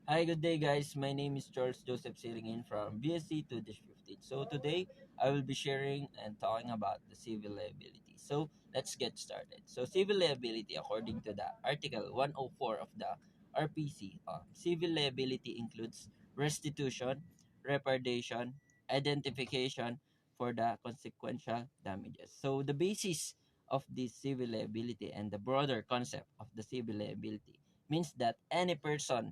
Hi, good day, guys. My name is Charles Joseph sailing in from BSC2-15. So today I will be sharing and talking about the civil liability. So let's get started. So civil liability, according to the Article 104 of the RPC, civil liability includes restitution, reparation, identification for the consequential damages. So the basis of this civil liability and the broader concept of the civil liability means that any person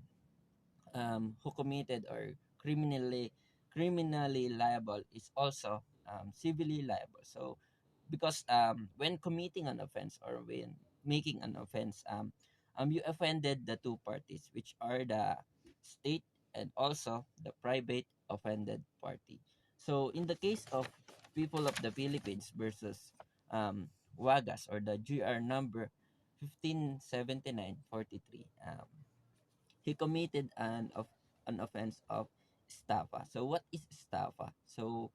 who committed or criminally liable is also civilly liable. So because when committing an offense or when making an offense, you offended the two parties, which are the state and also the private offended party. So in the case of people of the Philippines versus Wagas, or the GR number 157943, he committed an offense of estafa. So what is estafa? So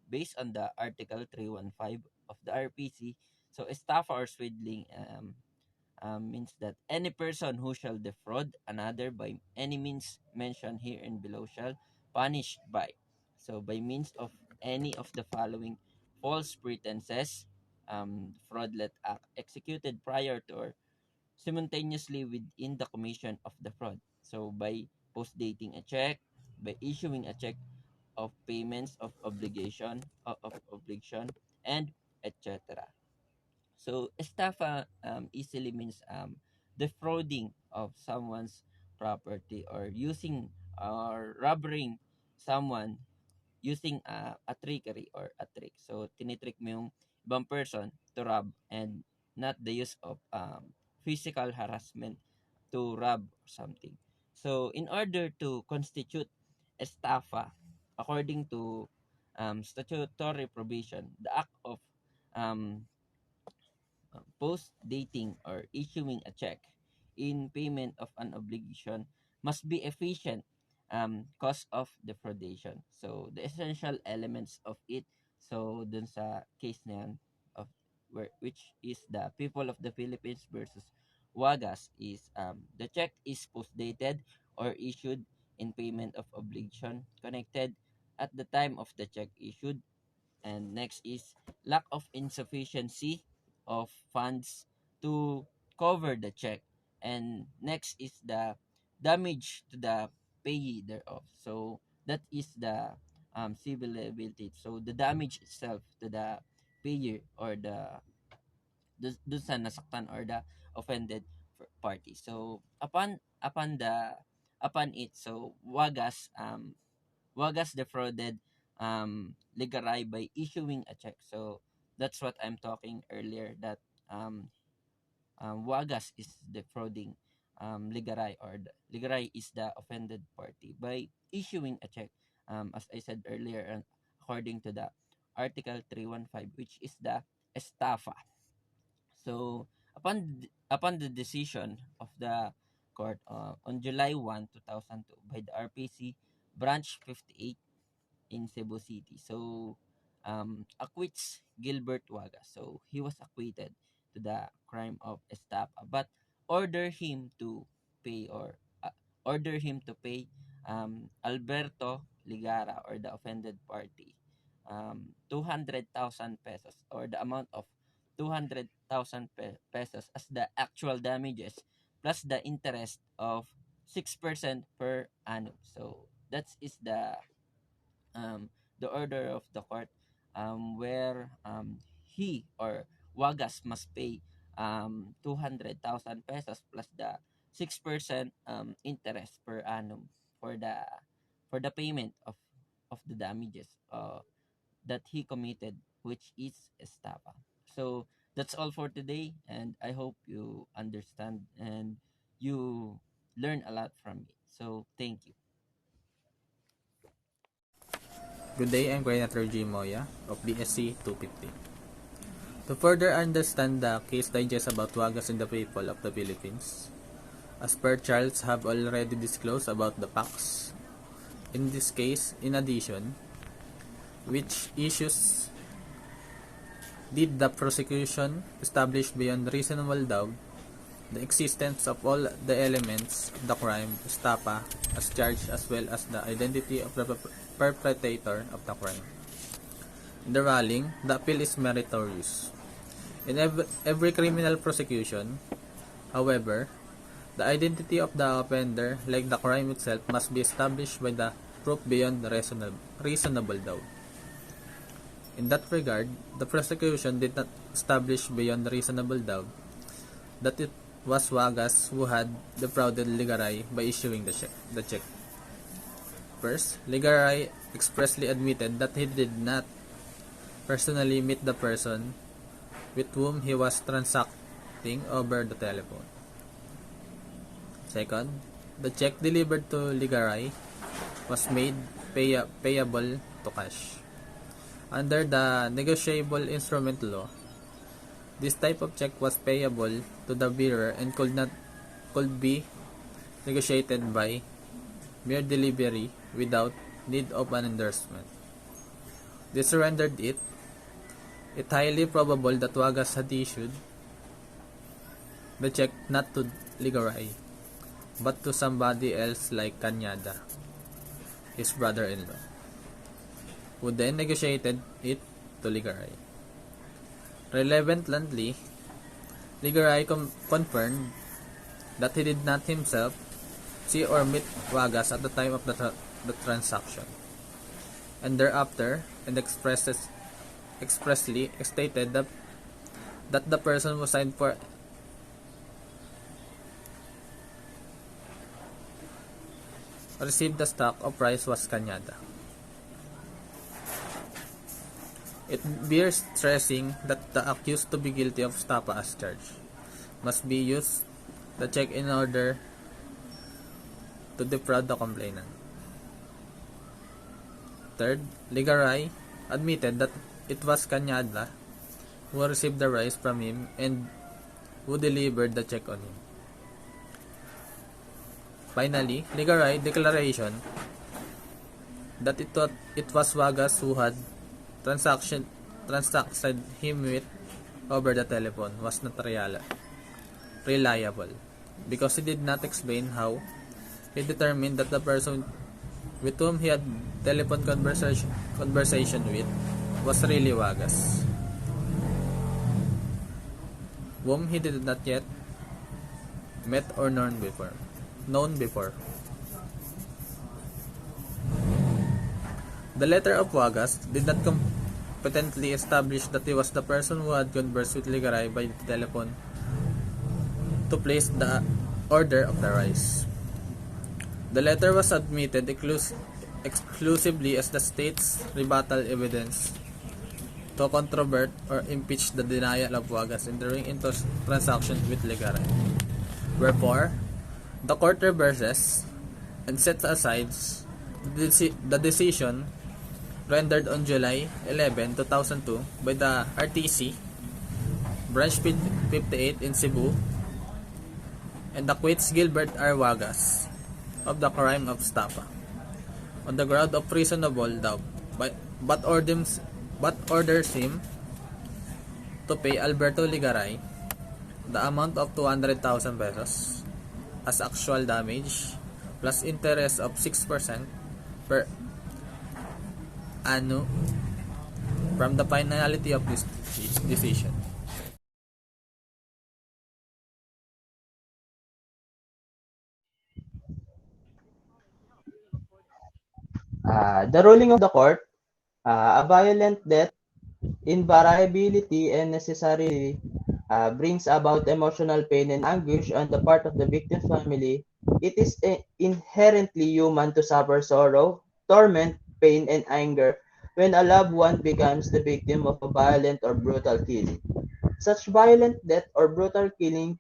based on the Article 315 of the RPC, so estafa or swindling means that any person who shall defraud another by any means mentioned here and below shall punished by. So by means of any of the following false pretenses, fraudulent act executed prior to or simultaneously within the commission of the fraud. So by post-dating a check, by issuing a check of payments of obligation, and etc. So estafa easily means defrauding of someone's property or using or robbing someone using a trickery or a trick. So, tinitrick mo yung ibang person to rob and not the use of physical harassment to rob or something. So, in order to constitute estafa, according to statutory provision, the act of um, post dating or issuing a check in payment of an obligation must be efficient cost of defraudation. So the essential elements of it, so dun sa case na yan of which is the people of the Philippines versus Wagas, is the check is post dated or issued in payment of obligation connected at the time of the check issued, and next is lack of insufficiency of funds to cover the check, and next is the damage to the payee thereof. So that is the civil liability, so the damage itself to the payer or the dun sa nasaktan or the offended party. So upon it, so Wagas defrauded Ligaray by issuing a check. So that's what I'm talking earlier, that um, Wagas is defrauding Ligaray, or Ligaray is the offended party by issuing a check. As I said earlier, according to the Article 315, which is the estafa. So upon the decision of the court on July 1, 2002 by the RPC Branch 58 in Cebu City. So, acquits Gilbert Waga. So, he was acquitted to the crime of estafa, but order him to pay or order him to pay Alberto Ligara, or the offended party, 200,000 pesos, or the amount of 200,000 pesos as the actual damages plus the interest of 6% per annum. So that is the order of the court, where he or Wagas must pay 200,000 pesos plus the 6% interest per annum for the payment of the damages that he committed, which is estafa. So that's all for today, and I hope you understand and you learn a lot from it. So thank you. Good day, I'm Coordinator Moya of BSC2-15. To further understand the case digest about Wagas and the people of the Philippines, as per Charles have already disclosed about the facts. In this case, in addition, which issues did the prosecution establish beyond reasonable doubt the existence of all the elements of the crime, estafa, as charged as well as the identity of the perpetrator of the crime. In the ruling, the appeal is meritorious. In every criminal prosecution, however, the identity of the offender, like the crime itself, must be established by the proof beyond reasonable doubt. In that regard, the prosecution did not establish beyond reasonable doubt that it was Wagas who had defrauded Ligaray by issuing the check. First, Ligaray expressly admitted that he did not personally meet the person with whom he was transacting over the telephone. Second, the check delivered to Ligaray was made payable to cash. Under the negotiable instrument law, this type of check was payable to the bearer and could be negotiated by mere delivery without need of an endorsement. This rendered it highly probable that Wagas had issued the check not to Ligaray, but to somebody else like Cañada, his brother-in-law, who then negotiated it to Ligaray. Relevantly, Ligaray confirmed that he did not himself see or meet Wagas at the time of the transaction, and thereafter, and expressly stated that the person who signed for received the stock of rice was Cañada. It bears stressing that the accused to be guilty of estafa as charged must be used the check in order to defraud the complainant. Third, Ligaray admitted that it was Cañada who received the rice from him and who delivered the check on him. Finally, Ligaray declaration that it was Wagas who had transacted him with over the telephone was not reliable because he did not explain how he determined that the person with whom he had telephone conversation with was really Wagas, whom he did not yet met or known before. The letter of Wagas did not competently establish that he was the person who had conversed with Ligaray by telephone to place the order of the rice. The letter was admitted exclusively as the state's rebuttal evidence to controvert or impeach the denial of Wagas entering into transaction with Ligaray. Wherefore, the court reverses and sets aside the decision rendered on July 11, 2002 by the RTC, Branch 58 in Cebu, and acquits Gilbert R. Wagas of the crime of estafa on the ground of reasonable doubt, but orders him to pay Alberto Ligaray the amount of 200,000 pesos as actual damage plus interest of 6% per annum from the finality of this decision. The ruling of the court, a violent death, invariability, and necessarily brings about emotional pain and anguish on the part of the victim's family. It is inherently human to suffer sorrow, torment, pain, and anger when a loved one becomes the victim of a violent or brutal killing. Such violent death or brutal killing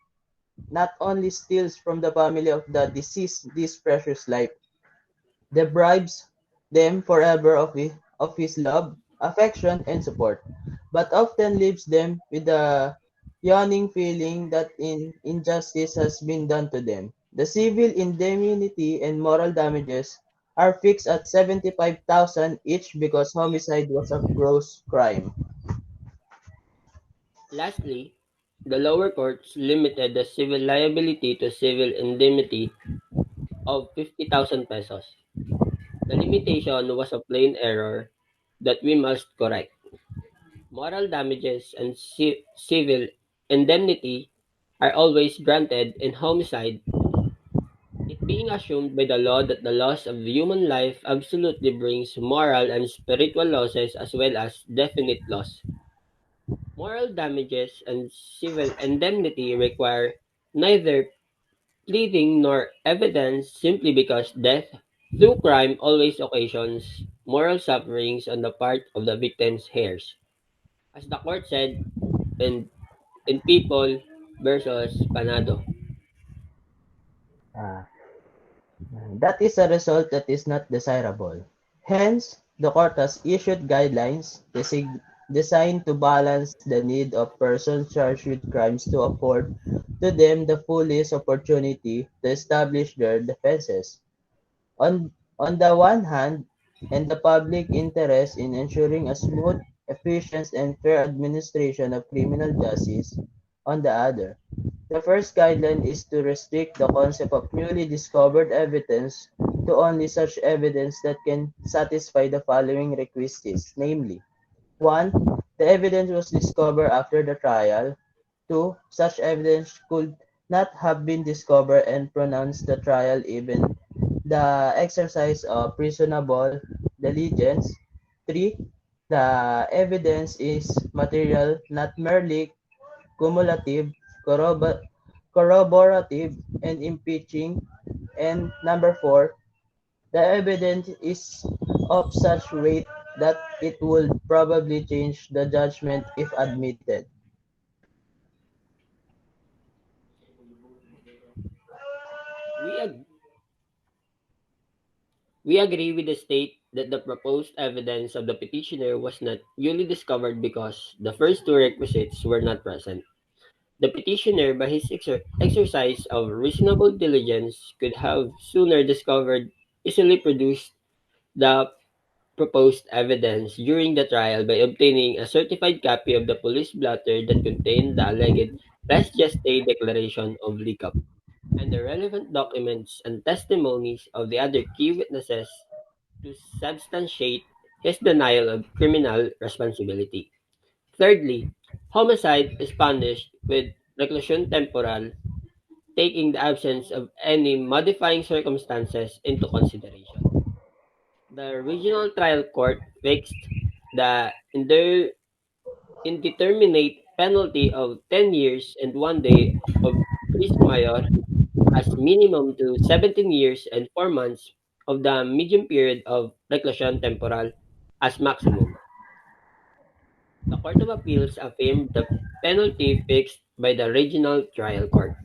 not only steals from the family of the deceased this precious life, deprives them forever of his love, affection, and support, but often leaves them with the yawning feeling that injustice has been done to them. The civil indemnity and moral damages are fixed at 75,000 each because homicide was a gross crime. Lastly, The lower courts limited the civil liability to civil indemnity of 50,000 pesos. The limitation was a plain error that we must correct. Moral damages and civil indemnity are always granted in homicide, it being assumed by the law that the loss of human life absolutely brings moral and spiritual losses as well as definite loss. Moral damages and civil indemnity require neither pleading nor evidence simply because death through crime always occasions moral sufferings on the part of the victim's heirs. As the court said in, in People versus Panado. Uh, that is a result that is not desirable. Hence, the court has issued guidelines designed to balance the need of persons charged with crimes to afford to them the fullest opportunity to establish their defenses. On the one hand, and the public interest in ensuring a smooth, efficient, and fair administration of criminal justice on the other. The first guideline is to restrict the concept of newly discovered evidence to only such evidence that can satisfy the following requisites, namely: 1. The evidence was discovered after the trial. 2. Such evidence could not have been discovered and pronounced the trial even the exercise of reasonable diligence. 3. The evidence is material, not merely cumulative, corroborative, and impeaching. And number 4, the evidence is of such weight that it would probably change the judgment if admitted. We, ag- we agree with the state that the proposed evidence of the petitioner was not newly discovered because the first two requisites were not present. The petitioner, by his exercise of reasonable diligence, could have sooner discovered, easily produced the proposed evidence during the trial by obtaining a certified copy of the police blotter that contained the alleged res gestae declaration of Licap and the relevant documents and testimonies of the other key witnesses to substantiate his denial of criminal responsibility. Thirdly, homicide is punished with reclusion temporal, taking the absence of any modifying circumstances into consideration. The regional trial court fixed the indeterminate penalty of 10 years and 1 day of prison mayor as minimum to 17 years and 4 months of the medium period of reclusion temporal as maximum. The Court of Appeals affirmed the penalty fixed by the regional trial court.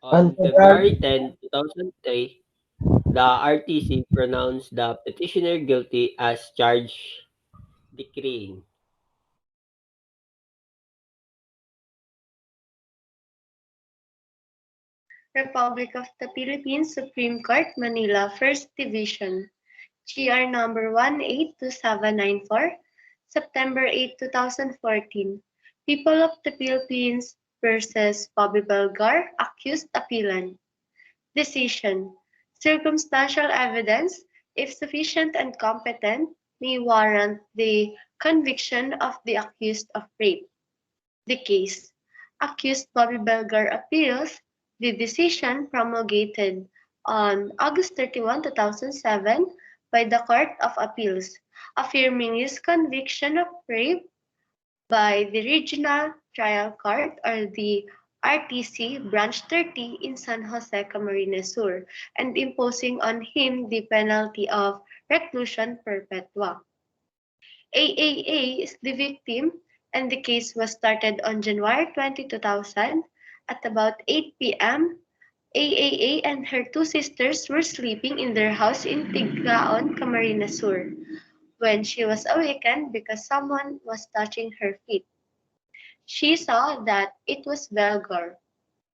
On On February February 10, 2003, the RTC pronounced the petitioner guilty as charged, decreeing Republic of the Philippines Supreme Court, Manila, First Division. GR number 182794, September 8, 2014. People of the Philippines versus Bobby Belgar, accused appellant. Decision. Circumstantial evidence, if sufficient and competent, may warrant the conviction of the accused of rape. The case. Accused Bobby Belgar appeals the decision promulgated on August 31, 2007 by the Court of Appeals, affirming his conviction of rape by the Regional Trial Court or the RTC Branch 30 in San Jose, Camarines Sur, and imposing on him the penalty of reclusion perpetua. AAA is the victim, and the case was started on January 20, 2000 at about 8 p.m. AAA and her two sisters were sleeping in their house in Tiglaon, Camarines Sur when she was awakened because someone was touching her feet. She saw that it was Belgar,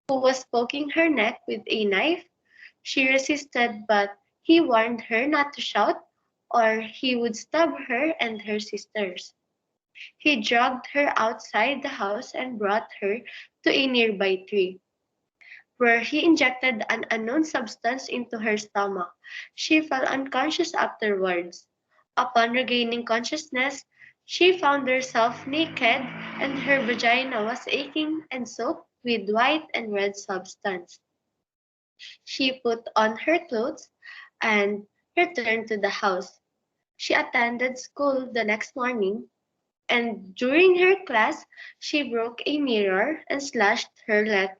who was poking her neck with a knife. She resisted, but He warned her not to shout, or he would stab her and her sisters. He dragged her outside the house and brought her to a nearby tree, where he injected an unknown substance into her stomach. She fell unconscious afterwards. Upon regaining consciousness, she found herself naked and her vagina was aching and soaked with white and red substance. She put on her clothes and returned to the house. She attended school the next morning, and during her class, she broke a mirror and slashed her left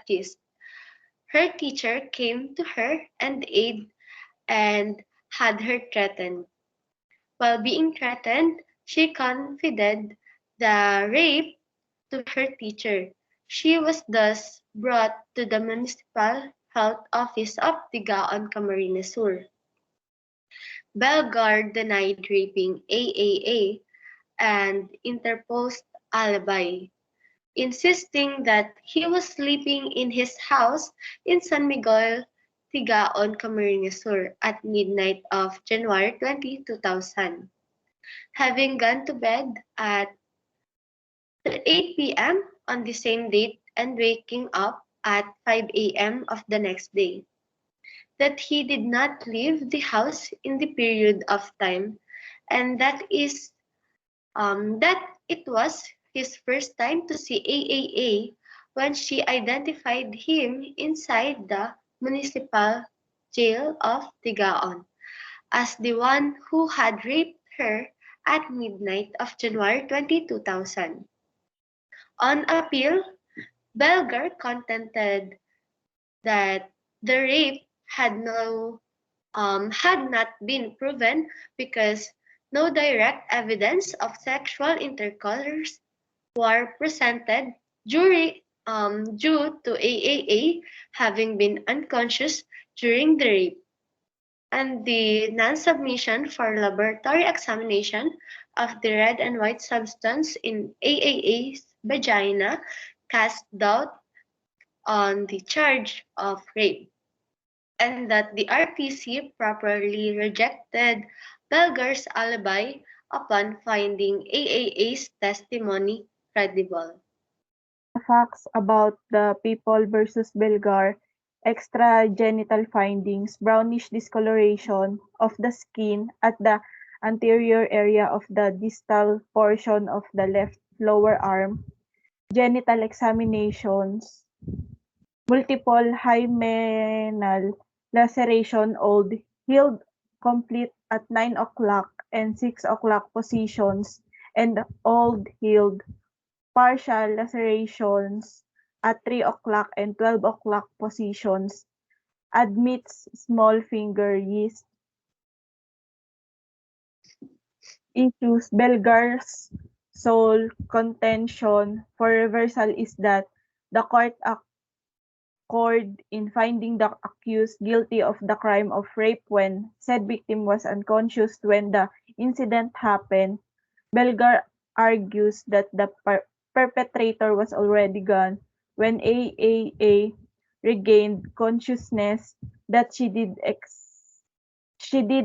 wrist. Her teacher came to her and aid and had her threatened. While being threatened, she confided the rape to her teacher. She was thus brought to the municipal health office of Tigaon, Camarines Sur. Bellegarde denied raping AAA and interposed alibi, insisting that he was sleeping in his house in San Miguel, Tigaon, Camarines Sur at midnight of January 20, 2000, having gone to bed at 8 p.m. on the same date and waking up at 5 a.m. of the next day. That he did not leave the house in the period of time, and that it was his first time to see AAA when she identified him inside the municipal jail of Tigaon as the one who had raped her at midnight of January 20, 2000. On appeal, Belger contended that the rape had not been proven because no direct evidence of sexual intercourse were presented due to AAA having been unconscious during the rape, and the non-submission for laboratory examination of the red and white substance in AAA's vagina cast doubt on the charge of rape, and that the RTC properly rejected Belger's alibi upon finding AAA's testimony credible. Facts about the people versus Belgar, extragenital findings, brownish discoloration of the skin at the anterior area of the distal portion of the left lower arm, genital examinations, multiple hymenal laceration old healed complete at 9 o'clock and 6 o'clock positions, and old healed partial lacerations at 3 o'clock and 12 o'clock positions, admits small finger yeast issues. Belgar's sole contention for reversal is that the court accord in finding the accused guilty of the crime of rape when said victim was unconscious when the incident happened. Belgar argues that the perpetrator was already gone when AAA regained consciousness, that she did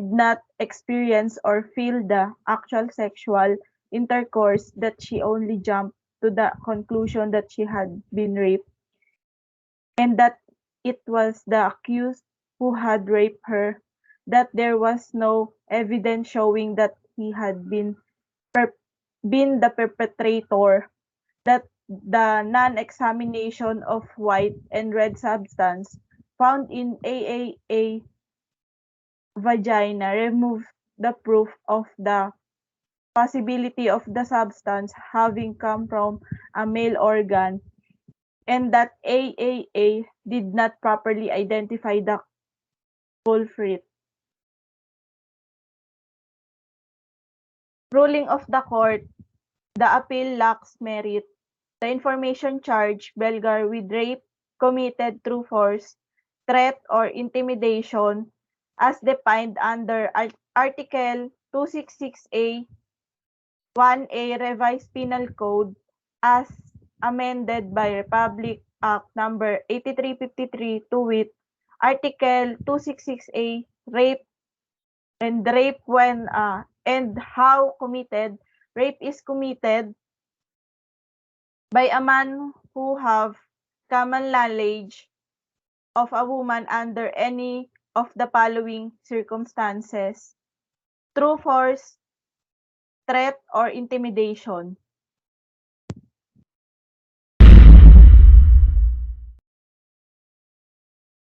not experience or feel the actual sexual intercourse, that she only jumped to the conclusion that she had been raped, and that it was the accused who had raped her, that there was no evidence showing that he had per- been the perpetrator, that the non-examination of white and red substance found in AAA vagina removed the proof of the possibility of the substance having come from a male organ, and that AAA did not properly identify the culprit. Ruling of the court, the appeal lacks merit. The information charged Belgar with rape committed through force, threat, or intimidation as defined under Article 266A 1A Revised Penal Code as amended by Republic Act Number 8353, to wit, Article 266A, rape and rape when and how committed. Rape is committed by a man who have common knowledge of a woman under any of the following circumstances: through force, threat, or intimidation.